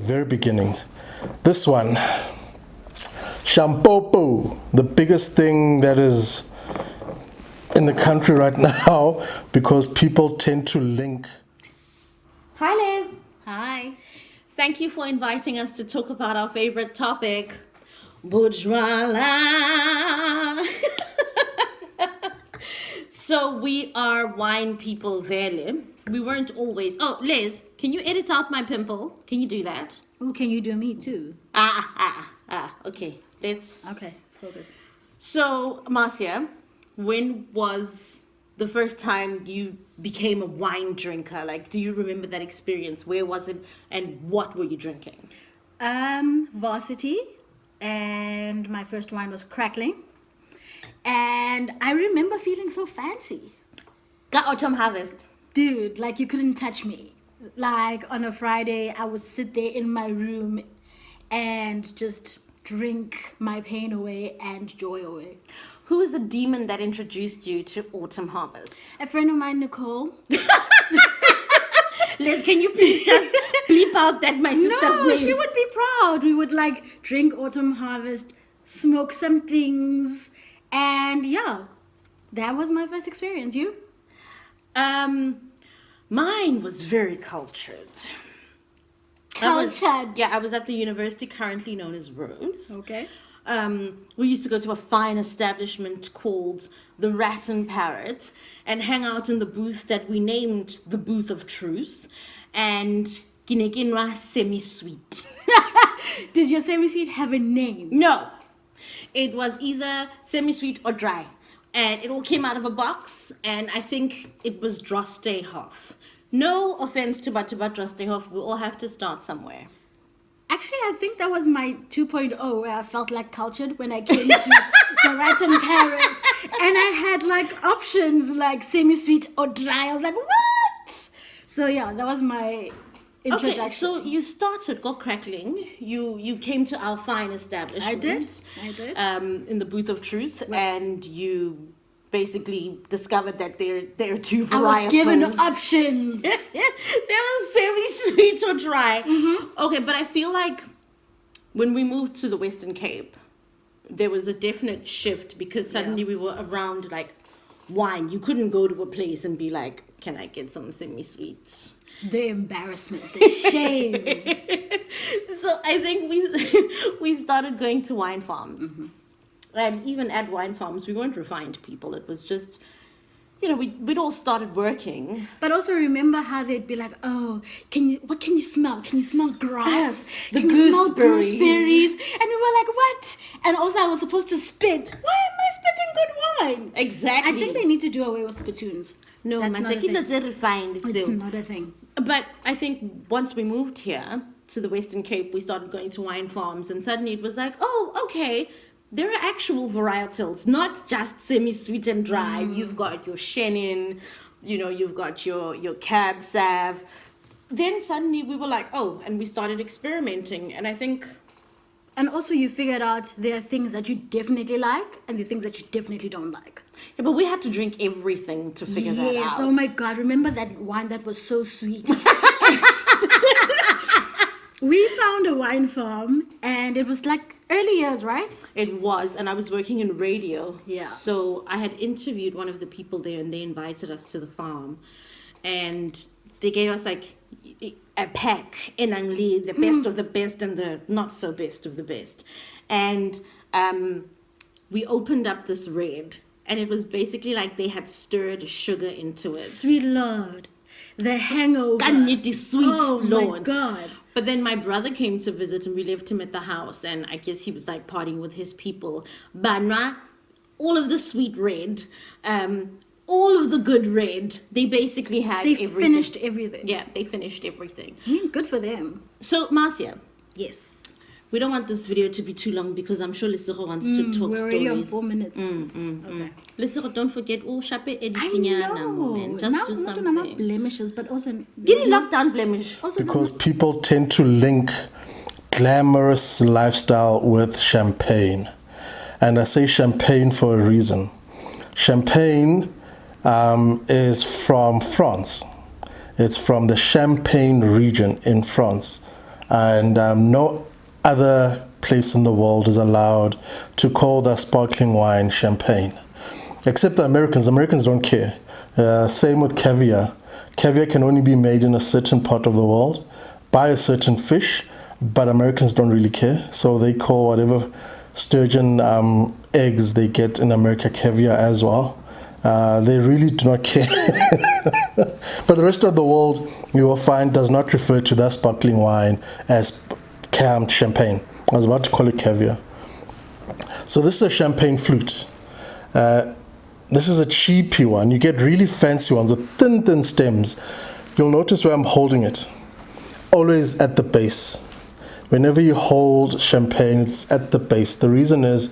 very beginning. This one, shampoo, the biggest thing that is in the country right now because people tend to link. Hi, Liz. Hi. Thank you for inviting us to talk about our favorite topic, bourgeois. So we are wine people there, Liz. We weren't always. Oh, Liz, can you edit out my pimple? Can you do that? Oh, can you do me too? Okay. Let's. Okay, focus. So, Marcia, when was the first time you became a wine drinker? Like, do you remember that experience? Where was it and what were you drinking? Varsity, and my first wine was Crackling. And I remember feeling so fancy. Got Autumn Harvest. Dude, like you couldn't touch me. Like on a Friday, I would sit there in my room and just drink my pain away and joy away. Who was the demon that introduced you to Autumn Harvest? A friend of mine, Nicole. Liz, can you please just bleep out that my sister's name? No, she would be proud. We would like drink Autumn Harvest, smoke some things, and yeah, that was my first experience. You? Mine was very cultured. I was at the university currently known as Rhodes. Okay. We used to go to a fine establishment called the Rat and Parrot and hang out in the booth that we named the Booth of Truth and Kinekinwa Semi-Sweet. Did your semi-sweet have a name? No. It was either semi-sweet or dry. And it all came out of a box, and I think it was Drostehoff. No offense to Batuba Drostehoff, we all have to start somewhere. Actually, I think that was my 2.0 where I felt like cultured when I came to the Rat and Parrot. And I had like options like semi-sweet or dry. I was like, what? So yeah, that was my introduction. Okay, so you started Go Crackling. You came to our fine establishment. I did. In the Booth of Truth, and you basically discovered that there are two varietals. I was given options. There was semi-sweet or dry. Mm-hmm. Okay, but I feel like when we moved to the Western Cape, there was a definite shift because suddenly we were around like wine. You couldn't go to a place and be like, can I get some semi-sweet? The embarrassment, the shame. So I think we started going to wine farms. Mm-hmm. And even at wine farms, we weren't refined people. It was just, we'd all started working. But also remember how they'd be like, oh, what can you smell? Can you smell grass? The can you smell gooseberries. gooseberries? And we were like, what? And also I was supposed to spit. Why am I spitting good wine? Exactly. I think they need to do away with platoons. No, that's not a thing. It's refined. It's not a thing. But I think once we moved here to the Western Cape, we started going to wine farms, and suddenly it was like, oh, okay, there are actual varietals, not just semi-sweet and dry. You've got your Chenin, you've got your Cab Sav. Then suddenly we were like, oh, and we started experimenting, and I think... And also you figured out there are things that you definitely like and the things that you definitely don't like. Yeah, but we had to drink everything to figure that out. Yes, oh my God, remember that wine that was so sweet? We found a wine farm and it was like early years, right? It was, and I was working in radio. Yeah. So I had interviewed one of the people there and they invited us to the farm. And they gave us like a pack in Angli, the best of the best and the not so best of the best. And we opened up this red and it was basically like they had stirred sugar into it. Sweet Lord. The hangover. Kaniti sweet oh Lord. My God. But then my brother came to visit and we left him at the house and I guess he was like partying with his people. Banwa, all of the sweet red, all of the good red, they basically had everything. They finished everything. Yeah, they finished everything. Good for them. So, Marcia. Yes. We don't want this video to be too long because I'm sure Lesego wants to talk we're stories. already on 4 minutes. Okay. Lesego, don't forget, shape editing. I know. Just now, do not something. blemishes, but also... Get a lockdown blemish. Also Because people tend to link glamorous lifestyle with champagne. And I say champagne for a reason. Champagne is from France. It's from the Champagne region in France. and no other place in the world is allowed to call their sparkling wine champagne, except the Americans. Americans don't care. Same with caviar. Caviar can only be made in a certain part of the world by a certain fish, but Americans don't really care. So they call whatever sturgeon eggs they get in America caviar as well. They really do not care. But the rest of the world, you will find, does not refer to that sparkling wine as champagne. I was about to call it caviar. So this is a champagne flute. This is a cheapy one. You get really fancy ones with thin stems. You'll notice where I'm holding it. Always at the base. Whenever you hold champagne, it's at the base. The reason is,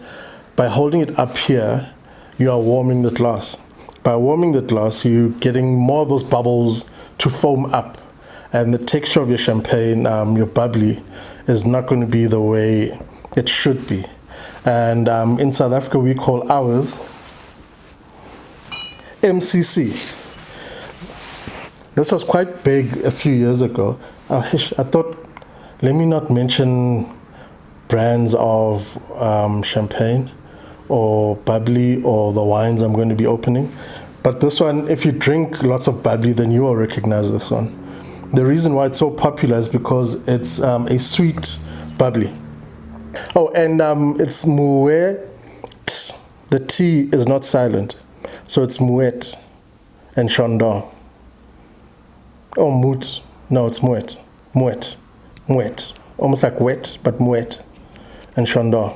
by holding it up here, you are warming the glass. By warming the glass, you're getting more of those bubbles to foam up. And the texture of your champagne, your bubbly, is not going to be the way it should be. And in South Africa, we call ours MCC. This was quite big a few years ago. I thought, let me not mention brands of champagne or bubbly or the wines I'm going to be opening. But this one, if you drink lots of bubbly, then you will recognize this one. The reason why it's so popular is because it's a sweet bubbly. Oh, and it's moet. The T is not silent. So it's moet and chandon. Oh, moot. No, it's moet. Moet. Moet. Almost like wet, but moet and chandon.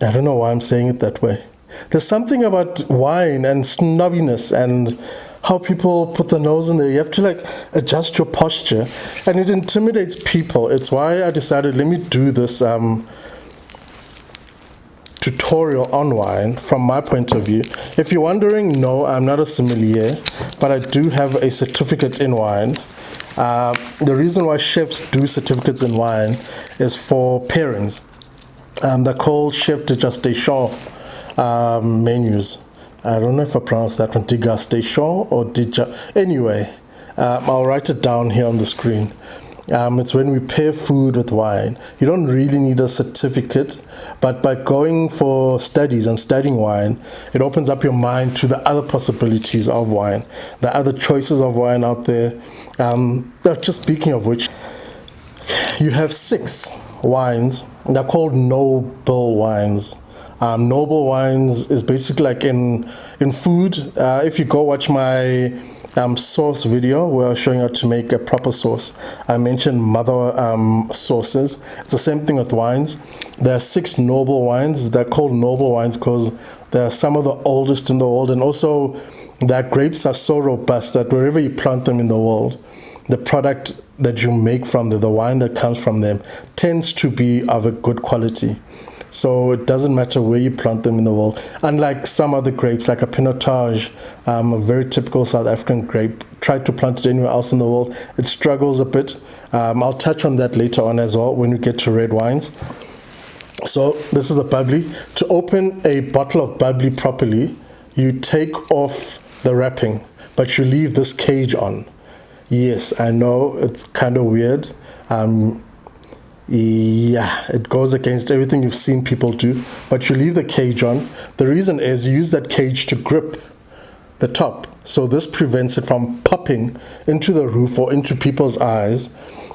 I don't know why I'm saying it that way. There's something about wine and snobbiness and how people put their nose in there. You have to adjust your posture, and it intimidates people. It's why I decided, let me do this tutorial on wine from my point of view. If you're wondering, no, I'm not a sommelier, but I do have a certificate in wine. The reason why chefs do certificates in wine is for pairings. They're called chef degustation menus. I don't know if I pronounced that one, degustation or anyway, I'll write it down here on the screen. It's when we pair food with wine. You don't really need a certificate, but by going for studies and studying wine, it opens up your mind to the other possibilities of wine, the other choices of wine out there. Just speaking of which, you have 6 wines. They're called noble wines. Noble wines is basically like in food. If you go watch my sauce video where I'm showing how to make a proper sauce, I mentioned mother sauces. It's the same thing with wines. There are 6 noble wines. They're called noble wines because they're some of the oldest in the world, and also their grapes are so robust that wherever you plant them in the world, the product that you make from them, the wine that comes from them, tends to be of a good quality. So it doesn't matter where you plant them in the world. Unlike some other grapes, like a Pinotage, a very typical South African grape, try to plant it anywhere else in the world, it struggles a bit. I'll touch on that later on as well when we get to red wines. So this is the bubbly. To open a bottle of bubbly properly, you take off the wrapping, but you leave this cage on. Yes, I know it's kind of weird. Yeah, it goes against everything you've seen people do, but you leave the cage on. The reason is you use that cage to grip the top. So this prevents it from popping into the roof or into people's eyes.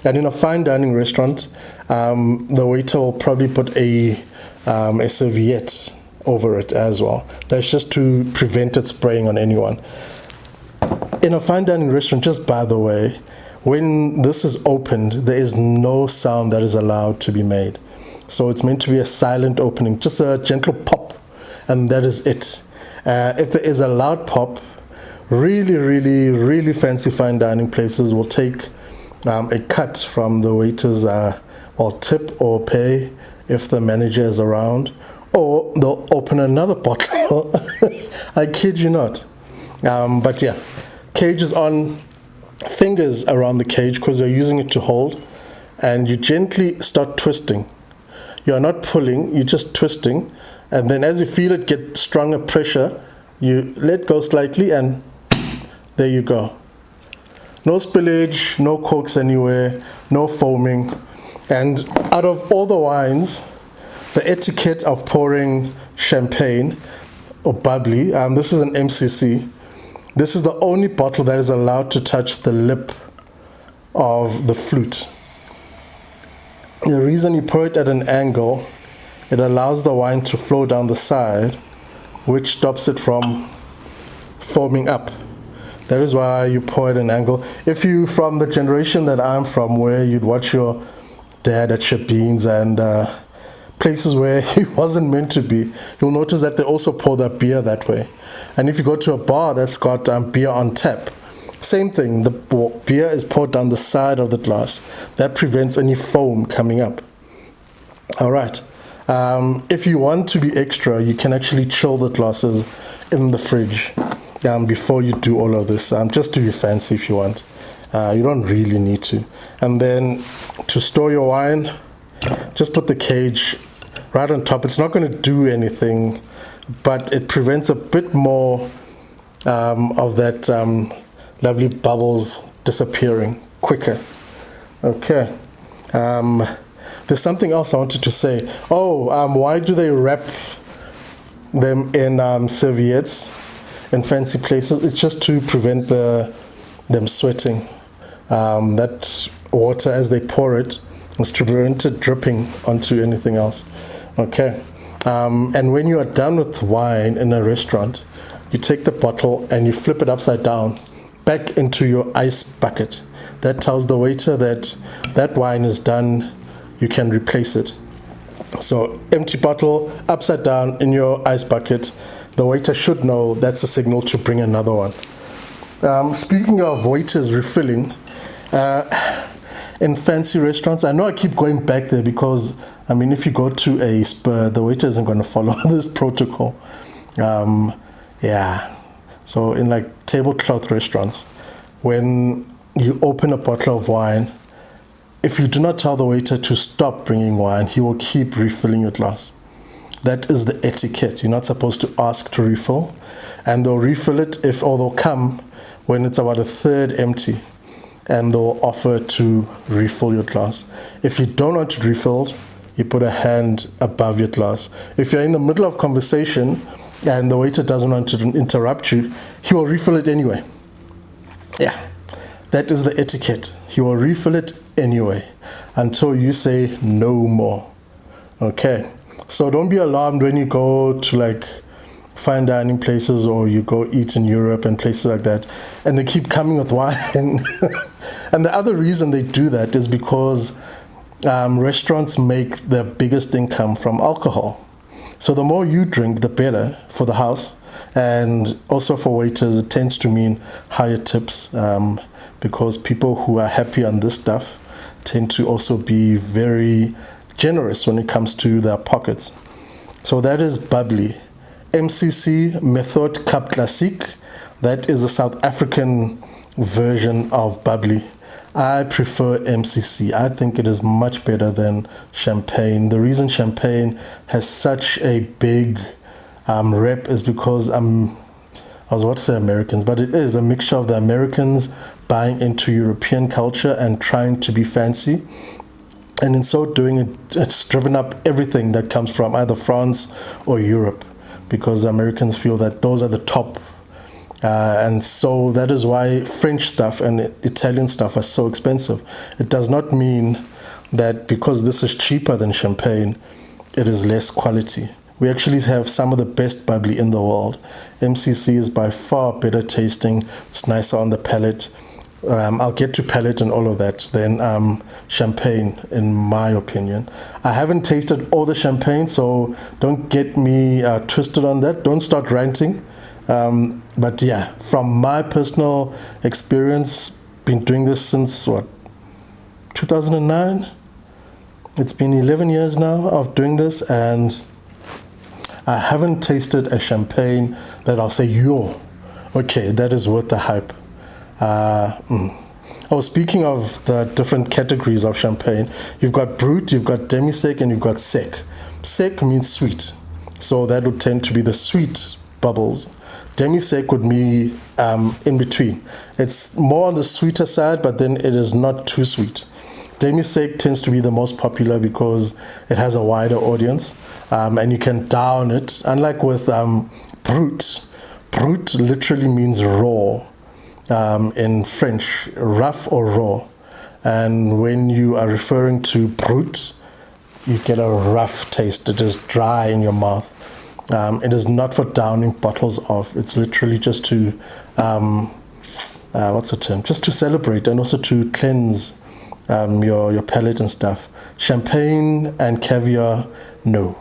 And in a fine dining restaurant, the waiter will probably put a serviette over it as well. That's just to prevent it spraying on anyone. In a fine dining restaurant, just by the way, when this is opened, there is no sound that is allowed to be made. So it's meant to be a silent opening, just a gentle pop, and that is it. If there is a loud pop, really fancy fine dining places will take a cut from the waiter's tip or pay if the manager is around, or they'll open another bottle. I kid you not. But yeah, cage is on. Fingers around the cage because you're using it to hold, and you gently start twisting. You're not pulling, you're just twisting, and then as you feel it get stronger pressure, you let go slightly, and there you go. No spillage, no corks anywhere, no foaming. And out of all the wines, the etiquette of pouring champagne or bubbly, this is an MCC. This is the only bottle that is allowed to touch the lip of the flute. The reason you pour it at an angle, it allows the wine to flow down the side, which stops it from foaming up. That is why you pour it at an angle. If you from the generation that I'm from, where you'd watch your dad at Shabines and places where he wasn't meant to be, you'll notice that they also pour their beer that way. And if you go to a bar that's got beer on tap, same thing, the beer is poured down the side of the glass. That prevents any foam coming up. All right. If you want to be extra, you can actually chill the glasses in the fridge before you do all of this, just to be fancy if you want. You don't really need to. And then to store your wine, just put the cage right on top. It's not going to do anything, but it prevents a bit more of that lovely bubbles disappearing quicker. Okay. There's something else I wanted to say. Why do they wrap them in serviettes in fancy places? It's just to prevent them sweating. That water, as they pour it, is to prevent it dripping onto anything else. Okay. And when you are done with wine in a restaurant, you take the bottle and you flip it upside down back into your ice bucket. That tells the waiter that that wine is done. You can replace it. So empty bottle upside down in your ice bucket. The waiter should know that's a signal to bring another one. Speaking of waiters refilling, in fancy restaurants, I know I keep going back there because, if you go to a Spur, the waiter isn't going to follow this protocol. So in like tablecloth restaurants, when you open a bottle of wine, if you do not tell the waiter to stop bringing wine, he will keep refilling your glass. That is the etiquette. You're not supposed to ask to refill, and they'll refill it they'll come when it's about a third empty, and they'll offer to refill your glass. If you don't want it refilled, you put a hand above your glass. If you're in the middle of conversation and the waiter doesn't want to interrupt you, he will refill it anyway. Yeah, that is the etiquette. He will refill it anyway until you say no more. Okay, so don't be alarmed when you go to like fine dining places or you go eat in Europe and places like that and they keep coming with wine. And the other reason they do that is because restaurants make their biggest income from alcohol. So the more you drink, the better for the house, and also for waiters. It tends to mean higher tips, because people who are happy on this stuff tend to also be very generous when it comes to their pockets. So that is Bubbly. MCC, Methode Cup Classique. That is a South African version of Bubbly. I prefer MCC. I think it is much better than champagne. The reason champagne has such a big rep is because I was about to say Americans, but it is a mixture of the Americans buying into European culture and trying to be fancy. And in so doing, it's driven up everything that comes from either France or Europe, because the Americans feel that those are the top. And so that is why French stuff and Italian stuff are so expensive. It does not mean that because this is cheaper than champagne, it is less quality. We actually have some of the best bubbly in the world. MCC is by far better tasting. It's nicer on the palate. I'll get to palate and all of that than champagne, in my opinion. I haven't tasted all the champagne, so don't get me twisted on that. Don't start ranting. But yeah, from my personal experience, been doing this since 2009? It's been 11 years now of doing this, and I haven't tasted a champagne that I'll say, okay, that is worth the hype. Speaking of the different categories of champagne, you've got Brut, you've got Demi-Sec, and you've got Sec. Sec means sweet, so that would tend to be the sweet bubbles. Demi-sec would be in between. It's more on the sweeter side, but then it is not too sweet. Demi-sec tends to be the most popular because it has a wider audience, and you can down it. Unlike with brut, brut literally means raw in French, rough or raw. And when you are referring to brut, you get a rough taste. It is dry in your mouth. It is not for downing bottles of. It's literally just to, what's the term? Just to celebrate and also to cleanse your palate and stuff. Champagne and caviar, no.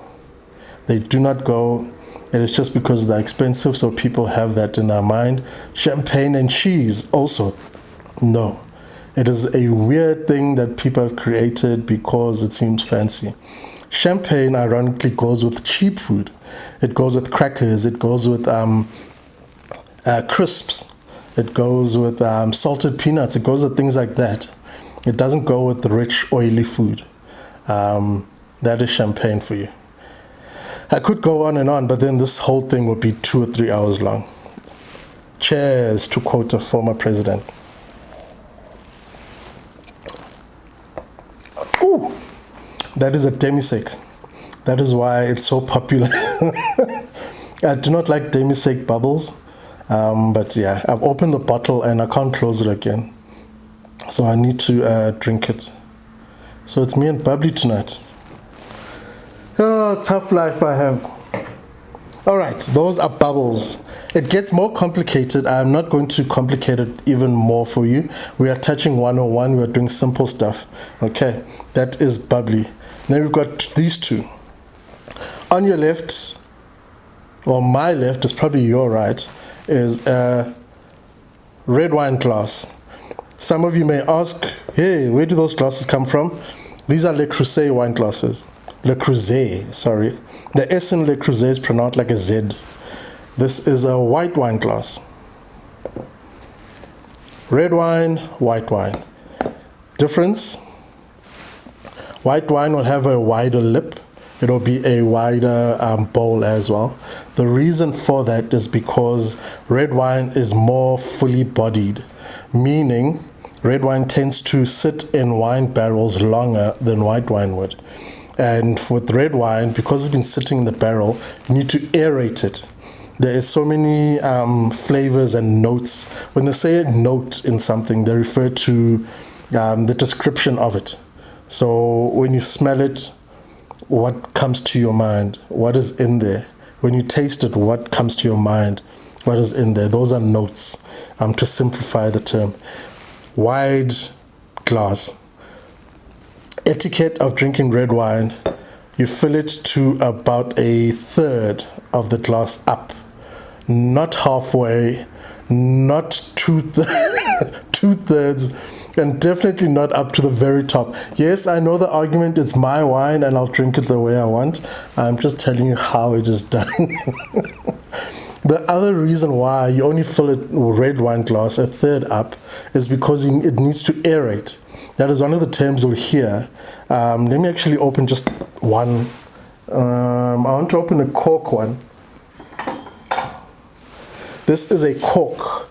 They do not go. It is just because they're expensive, so people have that in their mind. Champagne and cheese, also, no. It is a weird thing that people have created because it seems fancy. Champagne, ironically, goes with cheap food. It goes with crackers. It goes with crisps. It goes with salted peanuts. It goes with things like that. It doesn't go with rich, oily food. That is champagne for you. I could go on and on, but then this whole thing would be 2 or 3 hours long. Cheers, to quote a former president. Ooh, that is a demi-sec. That is why it's so popular. I do not like demi-sec bubbles, but yeah, I've opened the bottle and I can't close it again. So I need to drink it. So it's me and Bubbly tonight. Oh, tough life I have. All right, those are bubbles. It gets more complicated. I'm not going to complicate it even more for you. We are touching 101. We are doing simple stuff. Okay, that is Bubbly. Then we've got these two. On your left, or my left is probably your right, is a red wine glass. Some of you may ask, hey, where do those glasses come from? These are Le Creuset wine glasses. Le Creuset, sorry. The S in Le Creuset is pronounced like a Z. This is a white wine glass. Red wine, white wine. Difference: white wine will have a wider lip. It will be a wider bowl as well. The reason for that is because red wine is more fully bodied, meaning red wine tends to sit in wine barrels longer than white wine would. And with red wine, because it's been sitting in the barrel, you need to aerate it. There is so many flavors and notes. When they say a note in something, they refer to the description of it. So when you smell it, what comes to your mind? What is in there? When you taste it, what comes to your mind? What is in there? Those are notes, to simplify the term. Wide glass. Etiquette of drinking red wine: you fill it to about a third of the glass up, not halfway, not two-thirds, and definitely not up to the very top. Yes, I know the argument, it's my wine and I'll drink it the way I want. I'm just telling you how it is done. The other reason why you only fill a red wine glass a third up is because it needs to aerate. That is one of the terms you'll hear. Let me actually open just one. I want to open a cork one. This is a cork.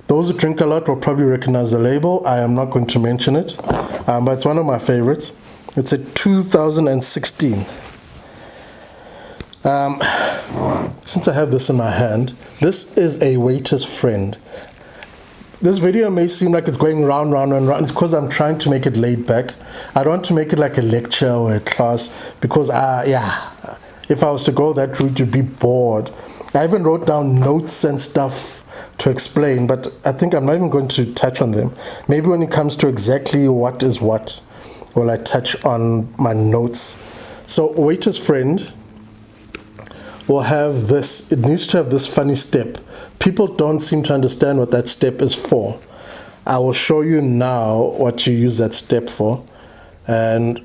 Those who drink a lot will probably recognize the label. I am not going to mention it, but it's one of my favorites. It's a 2016. Since I have this in my hand, this is a waiter's friend. This video may seem like it's going round, round, and round. It's because I'm trying to make it laid back. I don't want to make it like a lecture or a class because, if I was to go that route, you'd be bored. I even wrote down notes and stuff to explain, but I think I'm not even going to touch on them. Maybe when it comes to exactly what is what, will I touch on my notes. So, waiter's friend will have this. It needs to have this funny step. People don't seem to understand what that step is for. I will show you now what you use that step for. And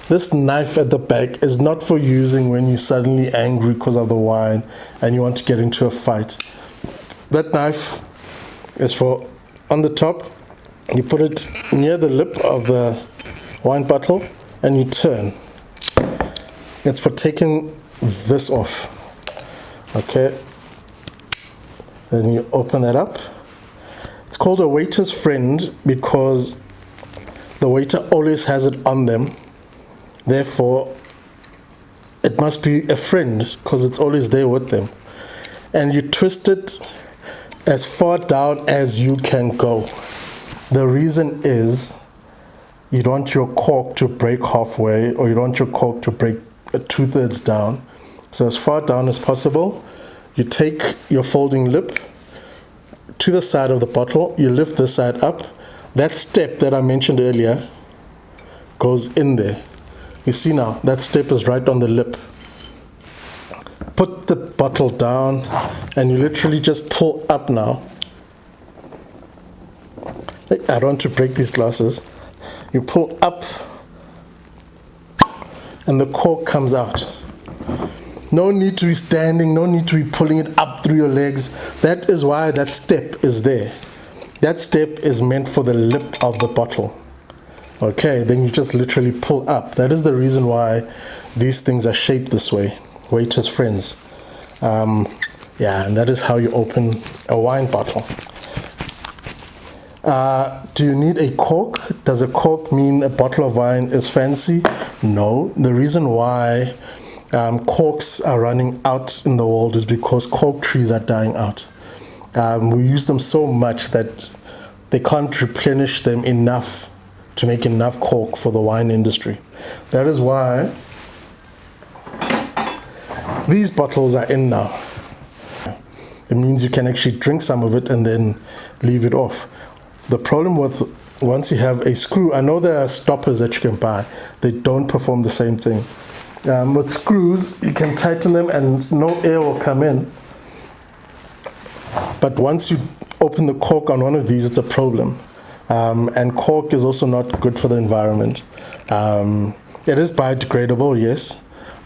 this knife at the back is not for using when you're suddenly angry because of the wine and you want to get into a fight. That knife is for on the top. You put it near the lip of the wine bottle and you turn. It's for taking this off. Okay. Then you open that up. It's called a waiter's friend because the waiter always has it on them. Therefore, it must be a friend because it's always there with them. And you twist it as far down as you can go. The reason is you don't want your cork to break halfway, or you don't want your cork to break 2/3 down. So as far down as possible, you take your folding lip to the side of the bottle, you lift this side up. That step that I mentioned earlier goes in there. You see now, that step is right on the lip. Put the bottle down and you literally just pull up now. I don't want to break these glasses. You pull up and the cork comes out. No need to be standing, no need to be pulling it up through your legs. That is why that step is there. That step is meant for the lip of the bottle. Okay, then you just literally pull up. That is the reason why these things are shaped this way. Waiter's friends. Yeah, and that is how you open a wine bottle. Do you need a cork? Does a cork mean a bottle of wine is fancy? No. The reason why corks are running out in the world is because cork trees are dying out. We use them so much that they can't replenish them enough to make enough cork for the wine industry. That is why these bottles are in now. It means you can actually drink some of it and then leave it off. The problem with once you have a screw, I know there are stoppers that you can buy. They don't perform the same thing. With screws, you can tighten them and no air will come in. But once you open the cork on one of these, it's a problem. And cork is also not good for the environment. It is biodegradable, yes,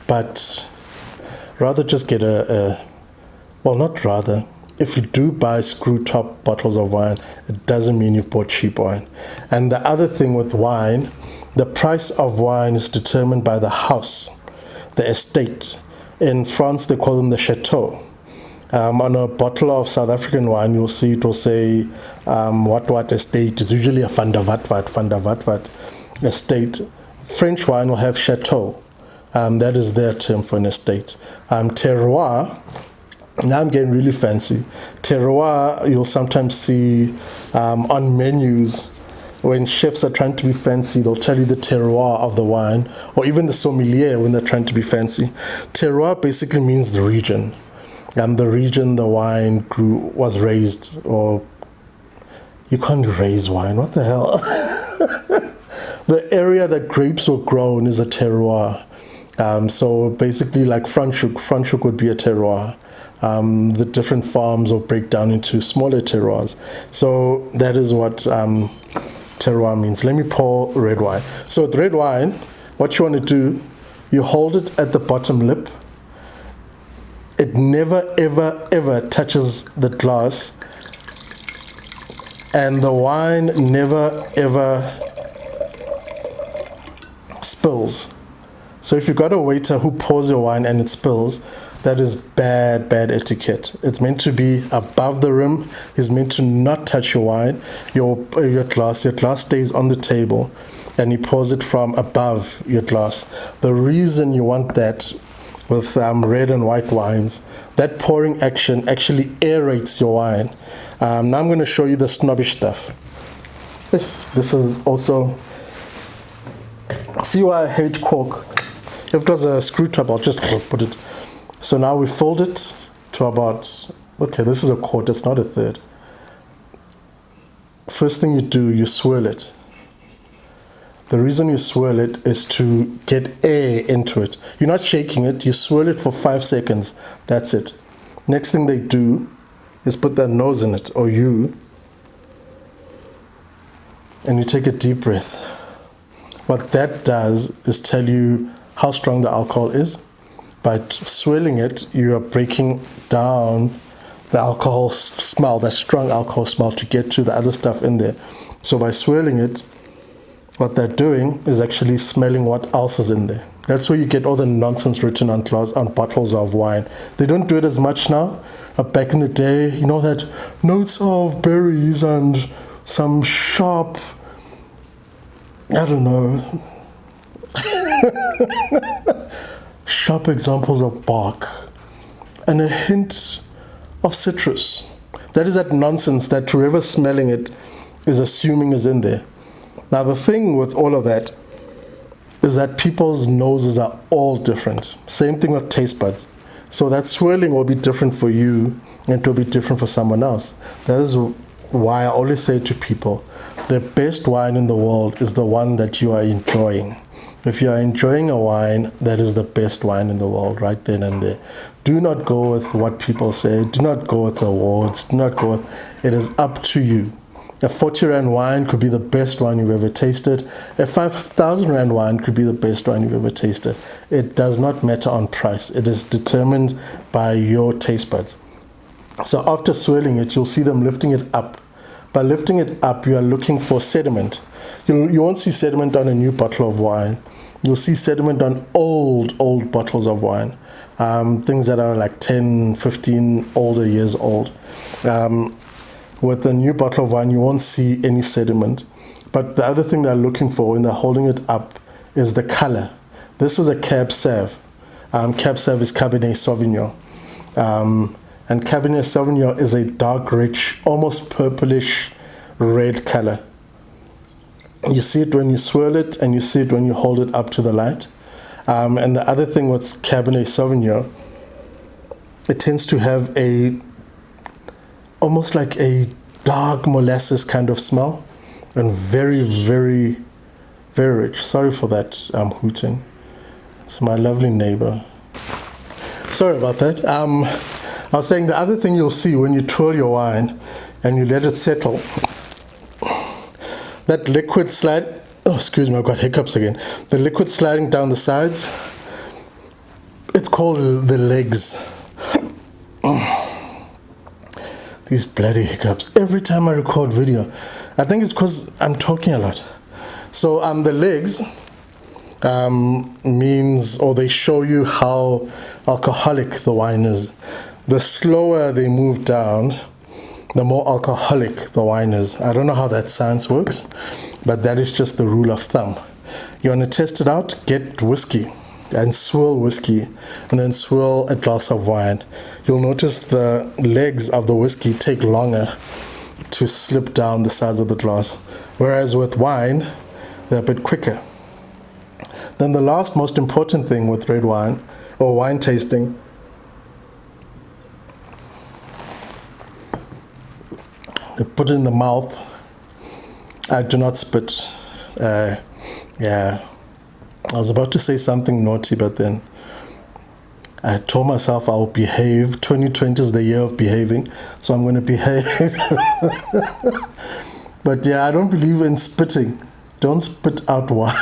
but rather just get well, not rather. If you do buy screw top bottles of wine, it doesn't mean you've bought cheap wine. And the other thing with wine, the price of wine is determined by the house, the estate. In France, they call them the chateau. On a bottle of South African wine, you'll see it will say what estate. It's usually a van der Vat estate. French wine will have chateau. That is their term for an estate. Terroir, now I'm getting really fancy. Terroir, you'll sometimes see on menus when chefs are trying to be fancy, they'll tell you the terroir of the wine, or even the sommelier when they're trying to be fancy. Terroir basically means the region. The region the wine was raised, or you can't raise wine, what the hell? The area that grapes were grown is a terroir. So basically like Franschhoek would be a terroir. The different farms will break down into smaller terroirs. So that is what terroir means. Let me pour red wine. So with red wine, what you want to do, you hold it at the bottom lip. It never, ever, ever touches the glass. And the wine never, ever spills. So if you've got a waiter who pours your wine and it spills, that is bad etiquette. It's meant to be above the rim. It's meant to not touch your wine, your glass. Your glass stays on the table and he pours it from above your glass. The reason you want that with red and white wines, that pouring action actually aerates your wine. Now I'm going to show you the snobbish stuff. This is also, see why I hate cork. If it was a screw top, I'll just put it. So now we fold it to about, okay, this is a quarter, it's not a third. First thing you do, you swirl it. The reason you swirl it is to get air into it. You're not shaking it, you swirl it for 5 seconds. That's it. Next thing they do is put their nose in it, or you, and you take a deep breath. What that does is tell you how strong the alcohol is. By swirling it, you are breaking down the alcohol smell, that strong alcohol smell, to get to the other stuff in there. So by swirling it, what they're doing is actually smelling what else is in there. That's where you get all the nonsense written on bottles of wine. They don't do it as much now. Back in the day, you know, that notes of berries and some sharp, I don't know, sharp examples of bark and a hint of citrus. That is that nonsense that whoever's smelling it is assuming is in there. Now the thing with all of that is that people's noses are all different. Same thing with taste buds. So that swirling will be different for you and it will be different for someone else. That is why I always say to people, the best wine in the world is the one that you are enjoying. If you are enjoying a wine, that is the best wine in the world right then and there. Do not go with what people say. Do not go with the awards. Do not go with, it is up to you. A 40 Rand wine could be the best wine you've ever tasted. A 5,000 Rand wine could be the best wine you've ever tasted. It does not matter on price. It is determined by your taste buds. So after swirling it, you'll see them lifting it up. By lifting it up, you are looking for sediment. You won't see sediment on a new bottle of wine. You'll see sediment on old bottles of wine. Things that are like 10, 15 older years old. With a new bottle of wine, you won't see any sediment. But the other thing they're looking for when they're holding it up is the color. This is a Cab Sav. Cab Sav is Cabernet Sauvignon. And Cabernet Sauvignon is a dark, rich, almost purplish red color. You see it when you swirl it, and you see it when you hold it up to the light. And the other thing with Cabernet Sauvignon, it tends to have almost like a dark molasses kind of smell, and very, very, very rich. Sorry for that hooting. It's my lovely neighbor. Sorry about that. I was saying the other thing you'll see when you twirl your wine and you let it settle, that liquid slide, oh excuse me, I've got hiccups again. The liquid sliding down the sides, it's called the legs. These bloody hiccups. Every time I record video, I think it's because I'm talking a lot. So the legs means, or they show you how alcoholic the wine is. The slower they move down, the more alcoholic the wine is. I don't know how that science works, but that is just the rule of thumb. You want to test it out? Get whiskey and swirl whiskey, and then swirl a glass of wine. You'll notice the legs of the whiskey take longer to slip down the sides of the glass, whereas with wine, they're a bit quicker. Then the last most important thing with red wine or wine tasting, you put it in the mouth. I do not spit. I was about to say something naughty, but then I told myself I'll behave. 2020 is the year of behaving, so I'm going to behave. But yeah, I don't believe in spitting. Don't spit out wine.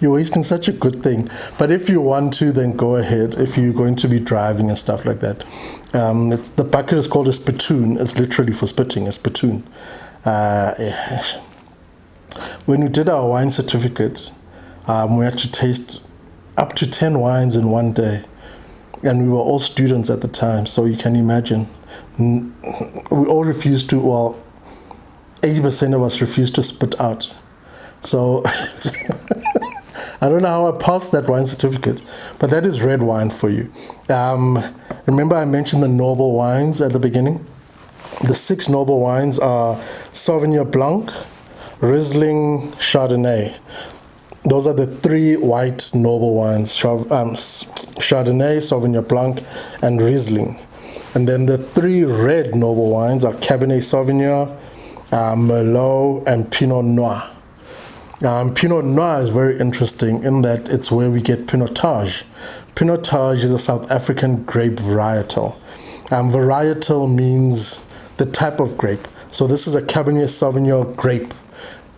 You're wasting such a good thing. But if you want to, then go ahead. If you're going to be driving and stuff like that. The bucket is called a spittoon. It's literally for spitting, a spittoon. When we did our wine certificate, we had to taste up to 10 wines in one day. And we were all students at the time, so you can imagine. We all refused to, well, 80% of us refused to spit out. So I don't know how I passed that wine certificate, but that is red wine for you. Remember I mentioned the noble wines at the beginning? The 6 noble wines are Sauvignon Blanc, Riesling, Chardonnay. Those are the 3 white noble wines, Chardonnay, Sauvignon Blanc, and Riesling. And then the 3 red noble wines are Cabernet Sauvignon, Merlot, and Pinot Noir. Pinot Noir is very interesting in that it's where we get Pinotage. Pinotage is a South African grape varietal. Varietal means the type of grape. So this is a Cabernet Sauvignon grape.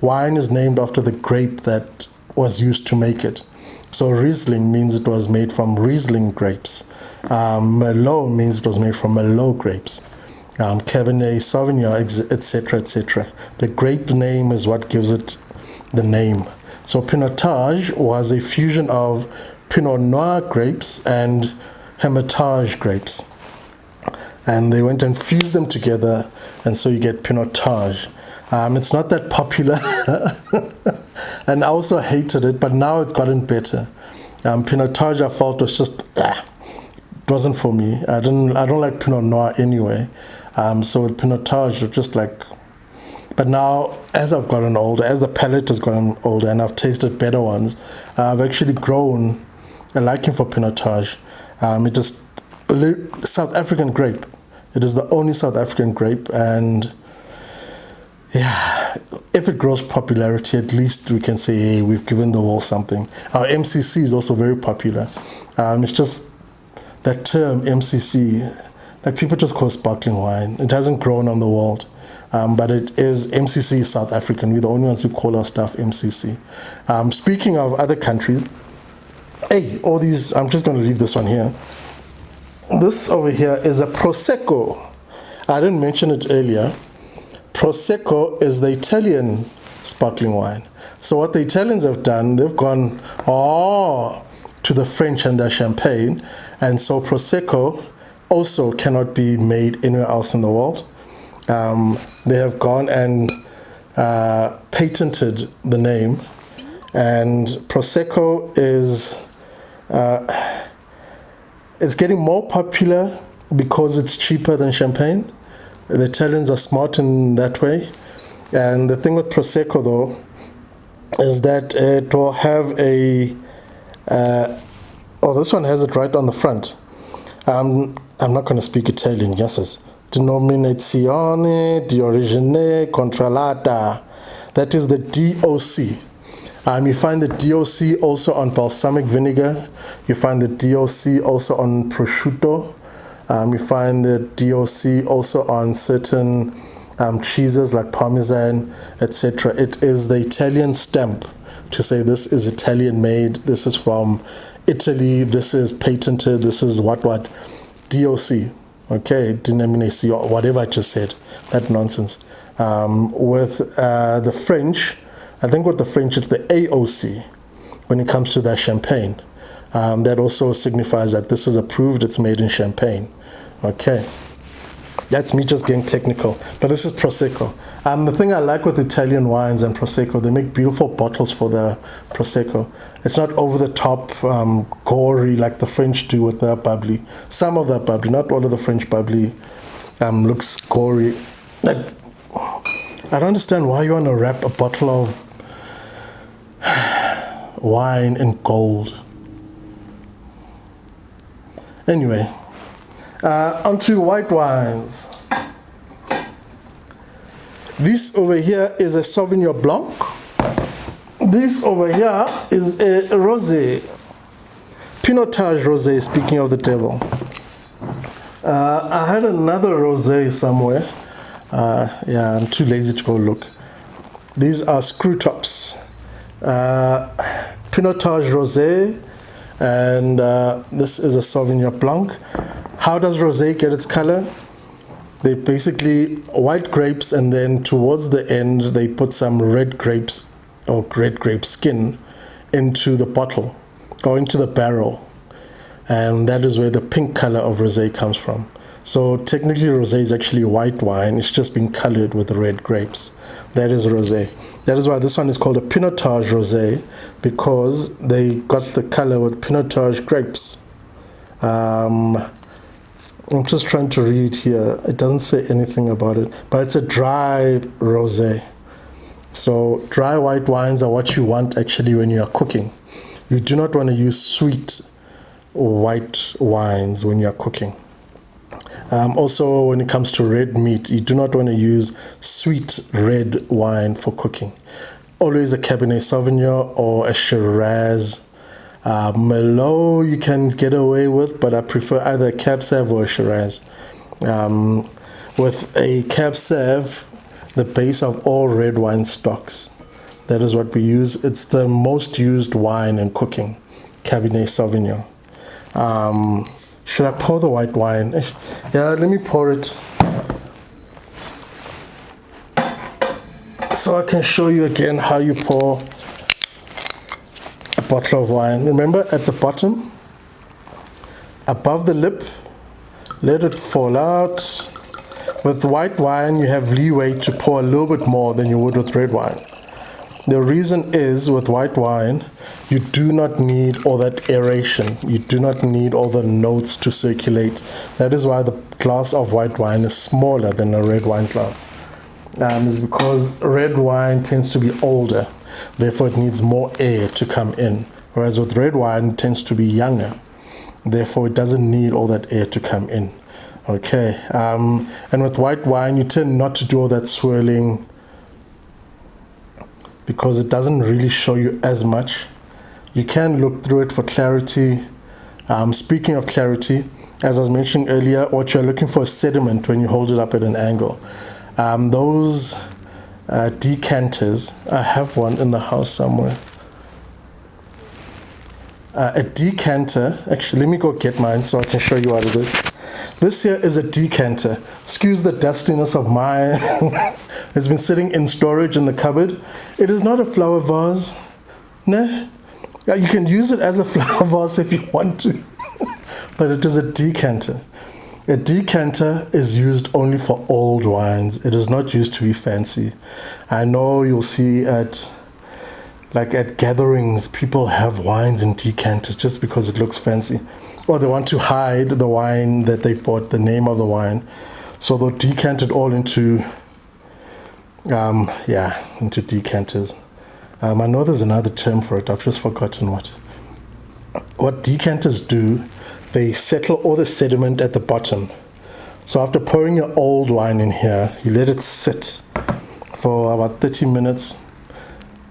Wine is named after the grape that was used to make it. So Riesling means it was made from Riesling grapes. Merlot means it was made from Merlot grapes. Cabernet Sauvignon, etc., etc. The grape name is what gives it the name. So Pinotage was a fusion of Pinot Noir grapes and Hermitage grapes. And they went and fused them together, and so you get Pinotage. It's not that popular, and I also hated it, but now it's gotten better. Pinotage I felt was just, it wasn't for me. I don't like Pinot Noir anyway. So with Pinotage, it's just like, but now as I've gotten older, as the palate has gotten older, and I've tasted better ones, I've actually grown a liking for Pinotage. It just South African grape. It is the only South African grape, and yeah, if it grows popularity, at least we can say, hey, we've given the world something. Our MCC is also very popular. It's just that term MCC, like people just call sparkling wine. It hasn't grown on the world, but it is MCC South African. We're the only ones who call our stuff MCC. Speaking of other countries, hey, all these, I'm just going to leave this one here. This over here is a Prosecco. I didn't mention it earlier. Prosecco is the Italian sparkling wine. So what the Italians have done, they've gone to the French and their champagne, and so Prosecco also cannot be made anywhere else in the world. They have gone and patented the name, and Prosecco is it's getting more popular because it's cheaper than champagne. The Italians are smart in that way. And the thing with Prosecco, though, is that it will have a... this one has it right on the front. I'm not going to speak Italian, yes. Denominazione di origine controllata. That is the DOC. You find the DOC also on balsamic vinegar. You find the DOC also on prosciutto. You find the DOC also on certain cheeses like Parmesan, etc. It is the Italian stamp to say this is Italian made, this is from Italy, this is patented, this is what. DOC, okay, denomination, whatever I just said, that nonsense. With the French, I think with the French it's the AOC when it comes to their champagne. That also signifies that this is approved, it's made in Champagne. Okay, that's me just getting technical, but this is Prosecco. The thing I like with Italian wines and Prosecco, they make beautiful bottles for the Prosecco. It's not over the top, gory like the French do with their Bubbly. Some of that Bubbly, not all of the French Bubbly looks gory. Like, I don't understand why you want to wrap a bottle of wine in gold. Anyway, onto white wines. This over here is a Sauvignon Blanc. This over here is a Rosé. Pinotage Rosé, speaking of the devil. I had another Rosé somewhere. Yeah, I'm too lazy to go look. These are screw tops. Pinotage Rosé, and this is a Sauvignon Blanc. How does Rosé get its color? They basically white grapes, and then towards the end they put some red grapes or red grape skin into the bottle or into the barrel, and that is where the pink color of Rosé comes from. So technically Rosé is actually white wine, it's just been colored with red grapes. That is Rosé. That is why this one is called a Pinotage Rosé, because they got the color with Pinotage grapes. I'm just trying to read here. It doesn't say anything about it, but it's a dry rosé. So dry white wines are what you want actually when you are cooking. You do not want to use sweet white wines when you are cooking. Also, when it comes to red meat, you do not want to use sweet red wine for cooking. Always a Cabernet Sauvignon or a Shiraz. Merlot you can get away with, but I prefer either a Cab Sauv or a Shiraz. With a Cab Sauv, the base of all red wine stocks. That is what we use. It's the most used wine in cooking, Cabernet Sauvignon. Should I pour the white wine? Yeah, let me pour it so I can show you again how you pour bottle of wine. Remember, at the bottom, above the lip, let it fall out. With white wine, you have leeway to pour a little bit more than you would with red wine. The reason is, with white wine, you do not need all that aeration. You do not need all the notes to circulate. That is why the glass of white wine is smaller than a red wine glass. Is because red wine tends to be older. Therefore, it needs more air to come in. Whereas with red wine, it tends to be younger. Therefore, it doesn't need all that air to come in. Okay. And with white wine, you tend not to do all that swirling because it doesn't really show you as much. You can look through it for clarity. Speaking of clarity, as I was mentioning earlier, what you're looking for is sediment when you hold it up at an angle. Those decanters, I have one in the house somewhere. A decanter, actually, let me go get mine so I can show you what it is. This here is a decanter. Excuse the dustiness of mine. It's been sitting in storage in the cupboard. It is not a flower vase. No. You can use it as a flower vase if you want to. But it is a decanter. A decanter is used only for old wines. It is not used to be fancy. I know you'll see at gatherings, people have wines in decanters just because it looks fancy. Or they want to hide the wine that they bought, the name of the wine. So they'll decant it all into decanters. I know there's another term for it. I've just forgotten what. What decanters do, they settle all the sediment at the bottom. So after pouring your old wine in here, you let it sit for about 30 minutes.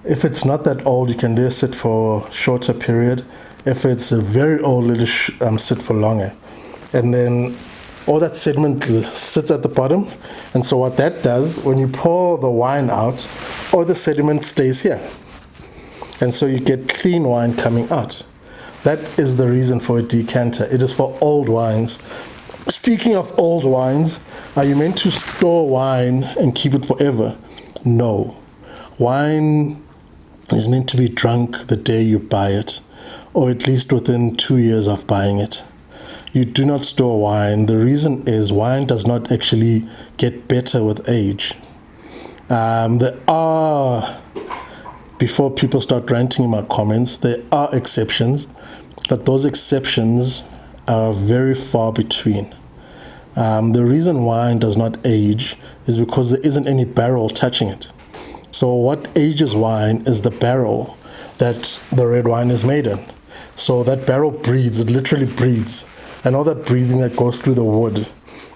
If it's not that old, you can let it sit for a shorter period. If it's very old, let it sit for longer. And then all that sediment sits at the bottom. And so what that does, when you pour the wine out, all the sediment stays here. And so you get clean wine coming out. That is the reason for a decanter. It is for old wines. Speaking of old wines, are you meant to store wine and keep it forever? No. Wine is meant to be drunk the day you buy it, or at least within 2 years of buying it. You do not store wine. The reason is wine does not actually get better with age. Before people start ranting in my comments, there are exceptions, but those exceptions are very far between. The reason wine does not age is because there isn't any barrel touching it. So what ages wine is the barrel that the red wine is made in. So that barrel breathes, it literally breathes. And all that breathing that goes through the wood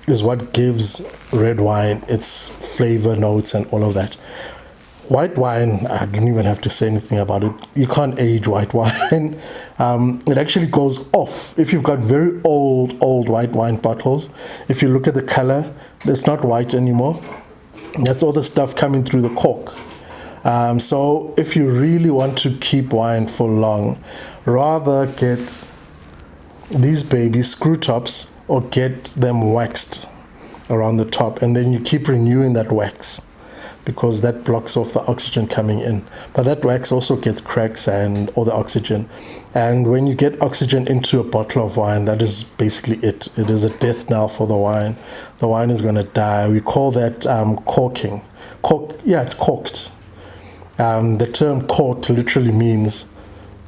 is what gives red wine its flavor notes and all of that. White wine, I don't even have to say anything about it. You can't age white wine. It actually goes off. If you've got very old white wine bottles, if you look at the color, it's not white anymore. That's all the stuff coming through the cork. So if you really want to keep wine for long, rather get these baby screw tops or get them waxed around the top, and then you keep renewing that wax because that blocks off the oxygen coming in. But that wax also gets cracks and all the oxygen. And when you get oxygen into a bottle of wine, that is basically it. It is a death knell for the wine. The wine is going to die. We call that corking. It's corked. The term corked literally means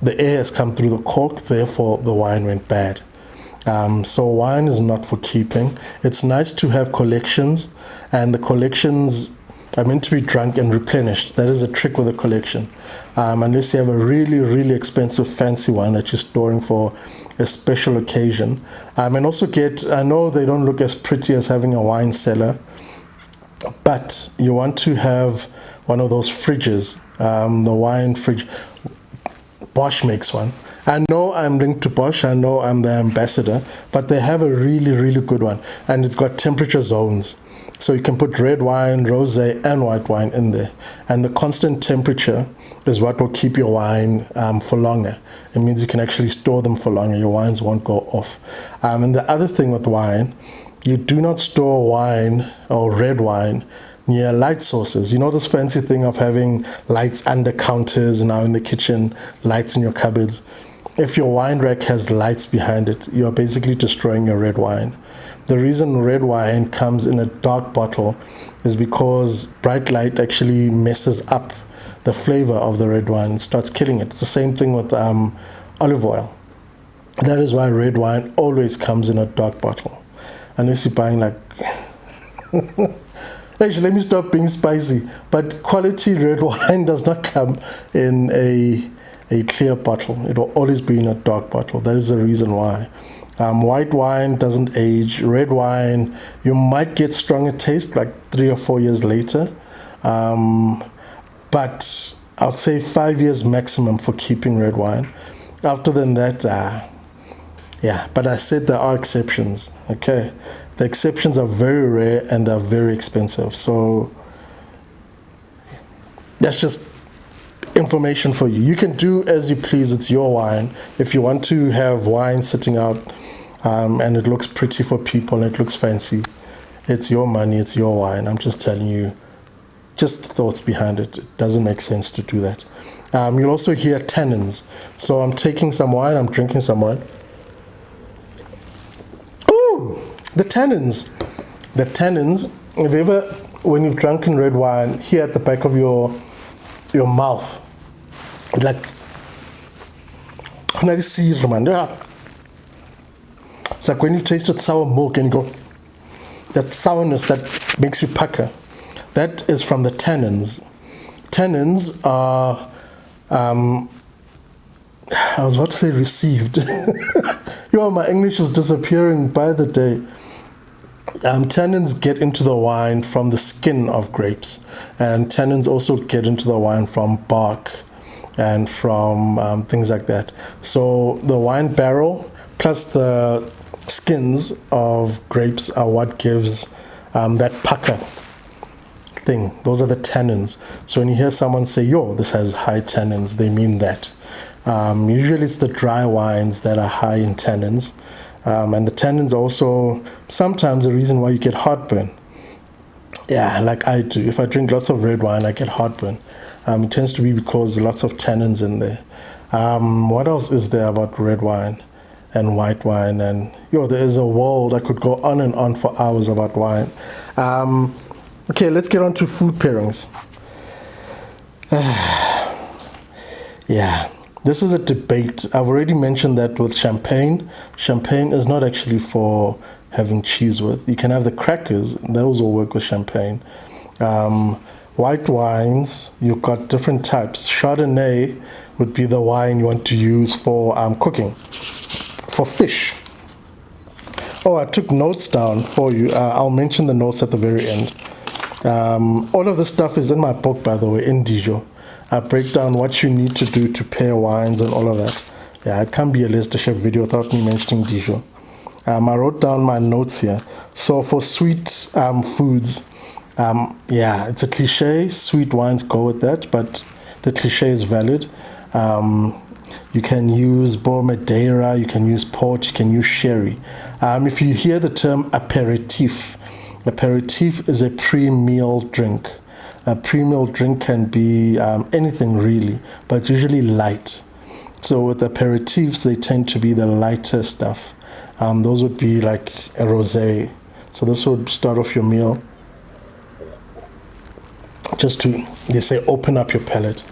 the air has come through the cork, therefore the wine went bad. So wine is not for keeping. It's nice to have collections, and the collections are meant to be drunk and replenished. That is a trick with a collection. Unless you have a really, really expensive fancy wine that you're storing for a special occasion. And also I know they don't look as pretty as having a wine cellar, but you want to have one of those fridges, the wine fridge. Bosch makes one. I know I'm linked to Bosch, I know I'm the ambassador, but they have a really, really good one. And it's got temperature zones. So you can put red wine, rosé, and white wine in there. And the constant temperature is what will keep your wine for longer. It means you can actually store them for longer. Your wines won't go off. And the other thing with wine, you do not store wine or red wine near light sources. You know this fancy thing of having lights under counters now in the kitchen, lights in your cupboards. If your wine rack has lights behind it, you are basically destroying your red wine. The reason red wine comes in a dark bottle is because bright light actually messes up the flavor of the red wine. It starts killing it. It's the same thing with olive oil. That is why red wine always comes in a dark bottle. Unless you're buying like... Actually, let me stop being spicy. But quality red wine does not come in a clear bottle. It will always be in a dark bottle. That is the reason why. White wine doesn't age. Red wine, you might get stronger taste like 3 or 4 years later. But I'd say 5 years maximum for keeping red wine. After than that, yeah. But I said there are exceptions. Okay, the exceptions are very rare and they're very expensive. So that's just information for you. You can do as you please. It's your wine. If you want to have wine sitting out and it looks pretty for people and it looks fancy, it's your money, it's your wine. I'm just telling you just the thoughts behind it. It doesn't make sense to do that. You'll also hear tannins. So I'm taking some wine, I'm drinking some wine. Ooh, the tannins. The tannins, if you ever, when you've drunken red wine, here at the back of your mouth, like it's like when you tasted sour milk and you go, that sourness that makes you pucker, that is from the tannins. Tannins are I was about to say received. My English is disappearing by the day. Tannins get into the wine from the skin of grapes, and tannins also get into the wine from bark and from things like that. So the wine barrel plus the skins of grapes are what gives that pucker thing. Those are the tannins. So when you hear someone say, yo, this has high tannins, they mean that. Usually it's the dry wines that are high in tannins. And the tannins also sometimes the reason why you get heartburn. Yeah, like I do. If I drink lots of red wine, I get heartburn. It tends to be because lots of tannins in there. What else is there about red wine and white wine? And there is a world. I could go on and on for hours about wine. Okay, let's get on to food pairings. Yeah. This is a debate. I've already mentioned that with champagne. Champagne is not actually for having cheese with. You can have the crackers. Those will work with champagne. White wines, you've got different types. Chardonnay would be the wine you want to use for cooking. For fish. Oh, I took notes down for you. I'll mention the notes at the very end. All of this stuff is in my book, by the way, in Dijon. I break down what you need to do to pair wines and all of that. Yeah, it can't be a Lester Chef video without me mentioning Dijon. I wrote down my notes here. So for sweet foods, yeah, it's a cliche. Sweet wines go with that, but the cliche is valid. You can use Boa Madeira, you can use port, you can use sherry. If you hear the term aperitif is a pre-meal drink. A pre-meal drink can be anything really, but it's usually light. So with aperitifs, they tend to be the lighter stuff. Those would be like a rosé. So this would start off your meal just to, they say, open up your palate.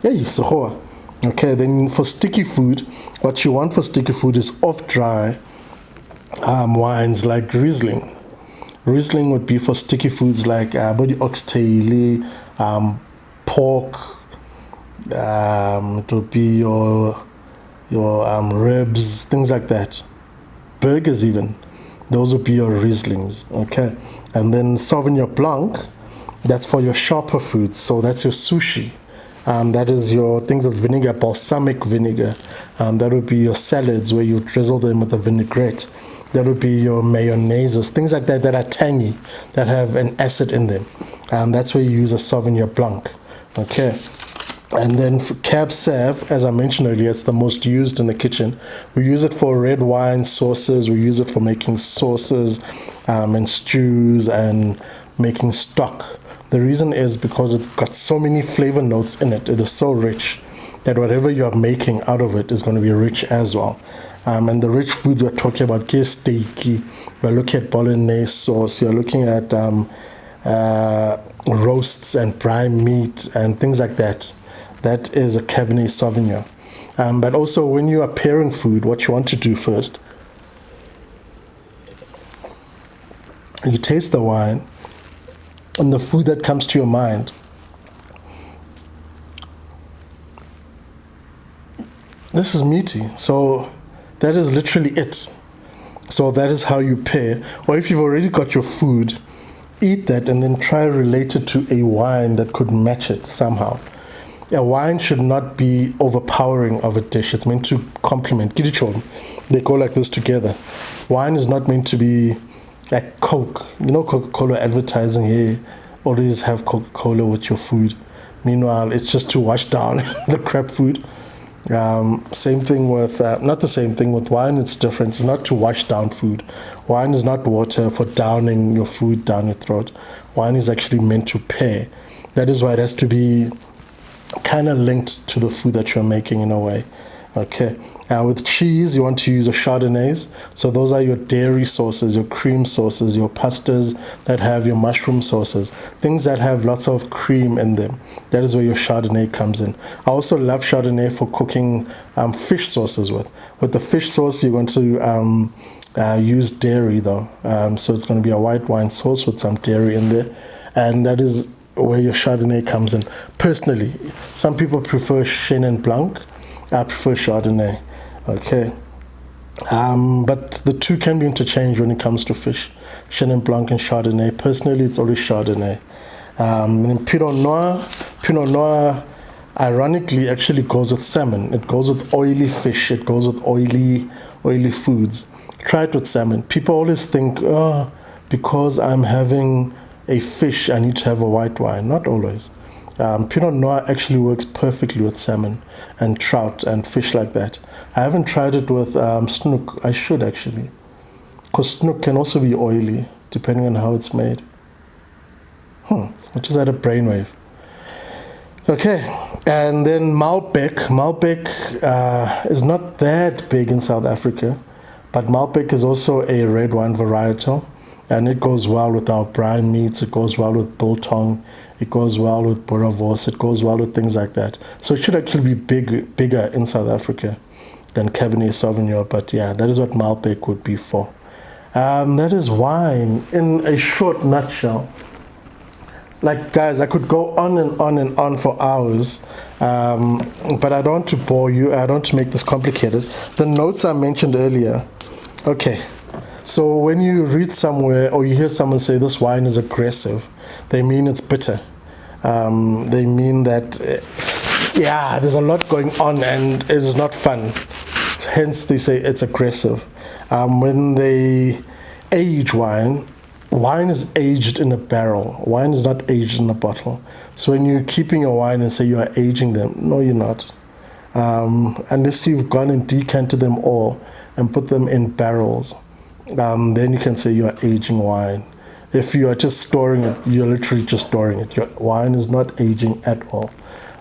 Okay, then for sticky food, what you want for sticky food is off-dry wines like Riesling. Riesling would be for sticky foods like body oxtail, pork. It would be your ribs, things like that. Burgers even. Those would be your Rieslings. Okay, and then Sauvignon Blanc. That's for your sharper foods. So that's your sushi. That is your things with vinegar, balsamic vinegar. That would be your salads where you drizzle them with a vinaigrette. That would be your mayonnaises, things like that that are tangy, that have an acid in them. That's where you use a Sauvignon Blanc. Okay. And then for Cab Sauv, as I mentioned earlier, it's the most used in the kitchen. We use it for red wine sauces. We use it for making sauces and stews and making stock. The reason is because it's got so many flavor notes in it. It is so rich that whatever you are making out of it is going to be rich as well. And the rich foods we're talking about, steak, we're looking at bolognese sauce, you're looking at roasts and brine meat and things like that. That is a Cabernet Sauvignon. But also when you are pairing food, what you want to do first, you taste the wine and the food that comes to your mind. This is meaty, so that is literally it. So that is how you pair. Or if you've already got your food, eat that and then try to relate it to a wine that could match it somehow. A wine should not be overpowering of a dish. It's meant to complement. They go like this together. Wine is not meant to be like Coke. You know, Coca-Cola advertising here, always have Coca-Cola with your food. Meanwhile, it's just to wash down the crap food. Same thing with, not the same thing with wine, it's different. It's not to wash down food. Wine is not water for downing your food down your throat. Wine is actually meant to pair. That is why it has to be kind of linked to the food that you're making in a way. Okay. With cheese, you want to use a Chardonnays. So those are your dairy sauces, your cream sauces, your pastas that have your mushroom sauces, things that have lots of cream in them. That is where your Chardonnay comes in. I also love Chardonnay for cooking fish sauces with. With the fish sauce, you're going to use dairy though. So it's going to be a white wine sauce with some dairy in there. And that is where your Chardonnay comes in. Personally, some people prefer Chenin Blanc. I prefer Chardonnay. Okay. But the two can be interchanged when it comes to fish. Chenin Blanc and Chardonnay. Personally, it's always Chardonnay. And Pinot Noir, ironically, actually goes with salmon. It goes with oily fish. It goes with oily foods. Try it with salmon. People always think, because I'm having a fish, I need to have a white wine. Not always. Pinot Noir actually works perfectly with salmon and trout and fish like that. I haven't tried it with snook. I should actually. Because snook can also be oily, depending on how it's made. I just had a brainwave. Okay, and then Malbec. Malbec is not that big in South Africa, but Malbec is also a red wine varietal. And it goes well with our brine meats, it goes well with biltong, it goes well with boerewors, it goes well with things like that. So it should actually be bigger in South Africa than Cabernet Sauvignon, but yeah, that is what Malbec would be for. That is wine in a short nutshell. Like, guys, I could go on and on and on for hours, but I don't want to bore you, I don't want to make this complicated. The notes I mentioned earlier, okay. So when you read somewhere or you hear someone say this wine is aggressive, they mean it's bitter. They mean that, there's a lot going on and it's not fun. Hence they say it's aggressive. When they age wine is aged in a barrel. Wine is not aged in a bottle. So when you're keeping a wine and say you are aging them, no, you're not. Unless you've gone and decanted them all and put them in barrels. Then you can say you are aging wine. If you are just storing it, you're literally just storing it. Your wine is not aging at all.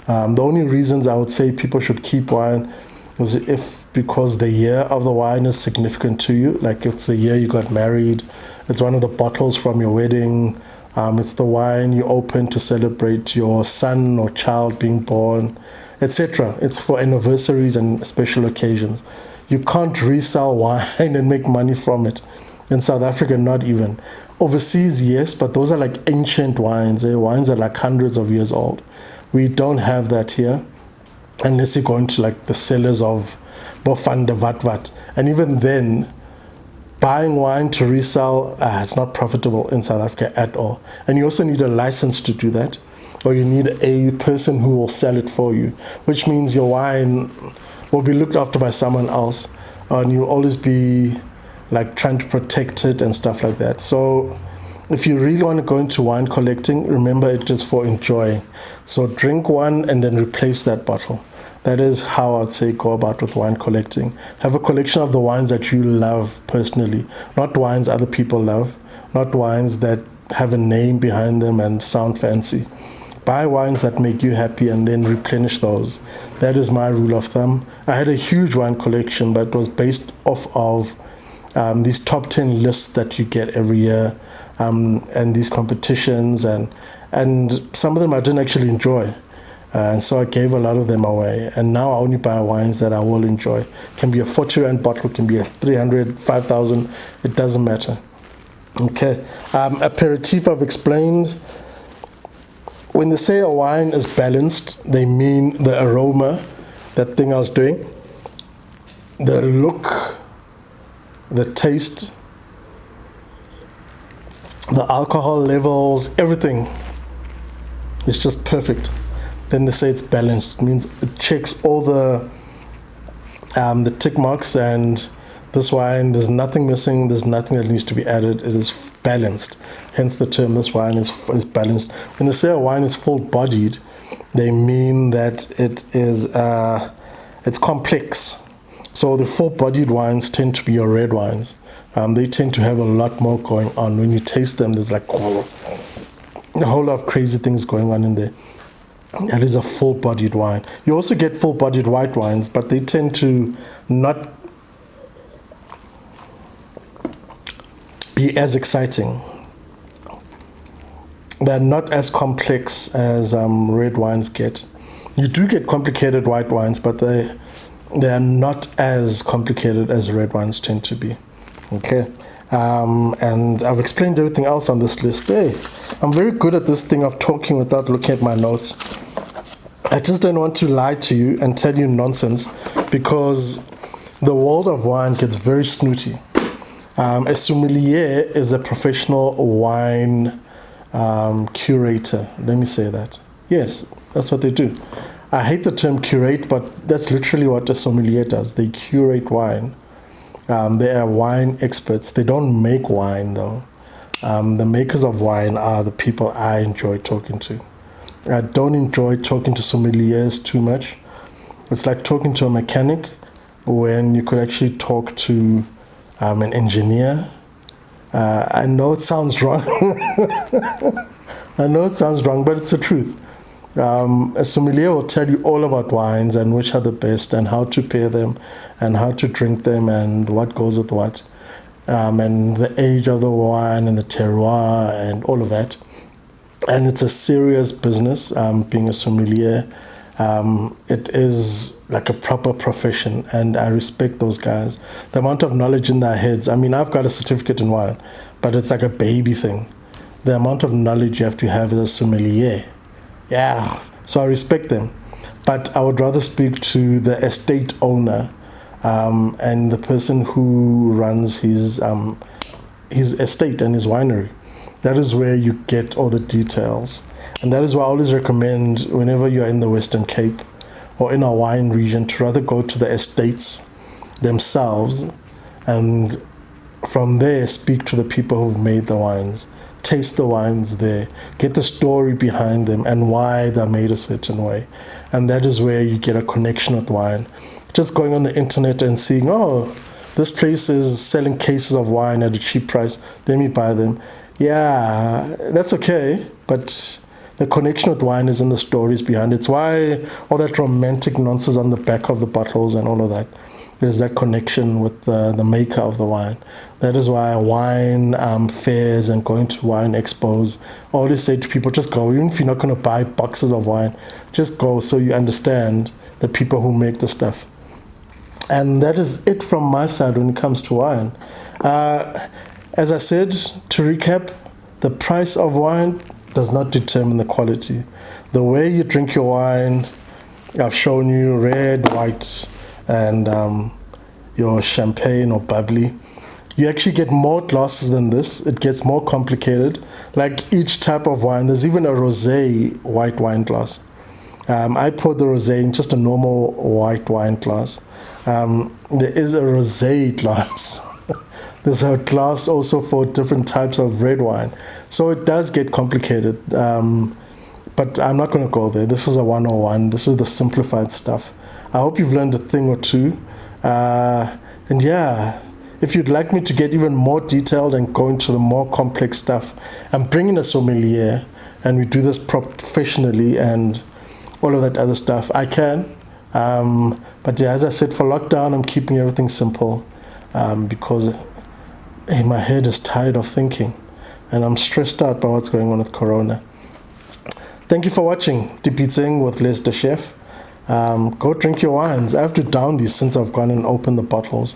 The only reasons I would say people should keep wine is because the year of the wine is significant to you. Like if it's the year you got married, it's one of the bottles from your wedding, it's the wine you open to celebrate your son or child being born, etc. It's for anniversaries and special occasions. You can't resell wine and make money from it. In South Africa, not even. Overseas, yes, but those are like ancient wines. Wines are like hundreds of years old. We don't have that here, unless you go into like the cellars of Bofanda Vatvat. And even then, buying wine to resell, it's not profitable in South Africa at all. And you also need a license to do that, or you need a person who will sell it for you, which means your wine will be looked after by someone else, and you'll always be like trying to protect it and stuff like that. So if you really want to go into wine collecting, remember it is for enjoying. So drink one and then replace that bottle. That is how I'd say go about with wine collecting. Have a collection of the wines that you love personally, not wines other people love, not wines that have a name behind them and sound fancy. Buy wines that make you happy and then replenish those. That is my rule of thumb. I had a huge wine collection, but it was based off of these top 10 lists that you get every year, and these competitions, and some of them I didn't actually enjoy. And so I gave a lot of them away. And now I only buy wines that I will enjoy. It can be a 40 rand bottle, it can be a 300, 5,000, it doesn't matter. Okay, aperitif I've explained. When they say a wine is balanced, they mean the aroma, that thing I was doing, the look, the taste, the alcohol levels, everything. It's just perfect. Then they say it's balanced. It means it checks all the tick marks, and this wine, there's nothing missing, there's nothing that needs to be added. It is balanced. Hence the term, this wine is balanced. When they say a wine is full-bodied, they mean that it is it's complex. So the full-bodied wines tend to be your red wines. They tend to have a lot more going on. When you taste them, there's like a whole lot of crazy things going on in there. That is a full-bodied wine. You also get full-bodied white wines, but they tend to not be as exciting. They're not as complex as red wines get. You do get complicated white wines, but they are not as complicated as red wines tend to be. Okay, and I've explained everything else on this list. Hey, I'm very good at this thing of talking without looking at my notes. I just don't want to lie to you and tell you nonsense, because the world of wine gets very snooty. A sommelier is a professional wine curator. Let me say that. Yes, that's what they do. I hate the term curate, but that's literally what a sommelier does. They curate wine. They are wine experts. They don't make wine, though. The makers of wine are the people I enjoy talking to. I don't enjoy talking to sommeliers too much. It's like talking to a mechanic when you could actually talk to an engineer. I know it sounds wrong. I know it sounds wrong, but it's the truth. A sommelier will tell you all about wines and which are the best and how to pair them and how to drink them and what goes with what, and the age of the wine and the terroir and all of that. And it's a serious business, being a sommelier. It is like a proper profession, and I respect those guys. The amount of knowledge in their heads. I mean, I've got a certificate in wine, but it's like a baby thing. The amount of knowledge you have to have as a sommelier. Yeah, so I respect them. But I would rather speak to the estate owner and the person who runs his estate and his winery. That is where you get all the details. And that is why I always recommend, whenever you're in the Western Cape or in a wine region, to rather go to the estates themselves and from there speak to the people who've made the wines. Taste the wines there, get the story behind them and why they're made a certain way. And that is where you get a connection with wine. Just going on the internet and seeing, oh, this place is selling cases of wine at a cheap price, let me buy them. Yeah, that's okay, but the connection with wine is in the stories behind it. It's why all that romantic nonsense on the back of the bottles and all of that. There's that connection with the maker of the wine. That is why wine fairs and going to wine expos, I always say to people, just go. Even if you're not going to buy boxes of wine, just go so you understand the people who make the stuff. And that is it from my side when it comes to wine. As I said, to recap, the price of wine does not determine the quality. The way you drink your wine, I've shown you red, white, and your champagne or bubbly. You actually get more glasses than this. It gets more complicated. Like each type of wine, there's even a rosé white wine glass. I poured the rosé in just a normal white wine glass. There is a rosé glass. There's a glass also for different types of red wine. So it does get complicated. But I'm not going to go there. This is a 101. This is the simplified stuff. I hope you've learned a thing or two. And yeah, if you'd like me to get even more detailed and go into the more complex stuff, I'm bringing a sommelier and we do this professionally and all of that other stuff, I can. But yeah, as I said, for lockdown, I'm keeping everything simple because my head is tired of thinking and I'm stressed out by what's going on with Corona. Thank you for watching Dipitseng with Les the Chef. Go drink your wines. I have to down these since I've gone and opened the bottles.